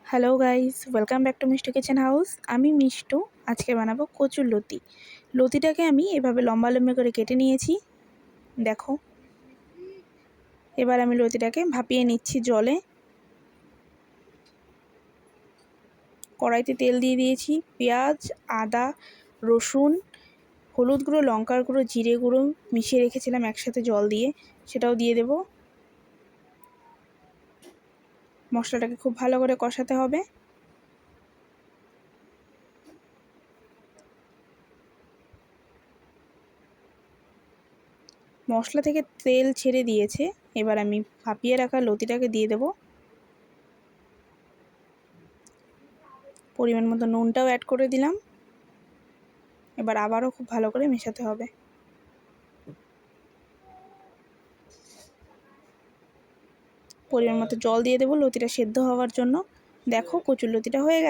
Hello guys, welcome back to Mishtu kitchen house. আমি মিষ্টু। আজকে বানাবো কচুর লতি। লতিটাকে আমি এভাবে লম্বা লম্বা করে কেটে নিয়েছি, দেখো। এবার আমি লতিটাকে ভাপিয়ে নিচ্ছি জলে। কড়াইতে তেল দিয়ে দিয়েছি, পেঁয়াজ, আদা, রসুন, হলুদ গুঁড়ো, লঙ্কার গুঁড়ো, জিরে গুঁড়ো মিশিয়ে রেখেছিলাম একসাথে জল দিয়ে, সেটাও দিয়ে দেব। মশলাটাকে খুব ভালো করে কষাতে হবে। মশলা থেকে তেল ছেড়ে দিয়েছে, এবার আমি ভাপিয়ে রাখা লতিটাকে দিয়ে দেব। পরিমাণ মতো নুনটাও অ্যাড করে দিলাম। এবার আবারও খুব ভালো করে মেশাতে হবে। পরিমাণ মতো জল দিয়ে দেবো লতিটা সেদ্ধ হওয়ার জন্য। দেখো কচুর লতিটা হয়ে গেছে।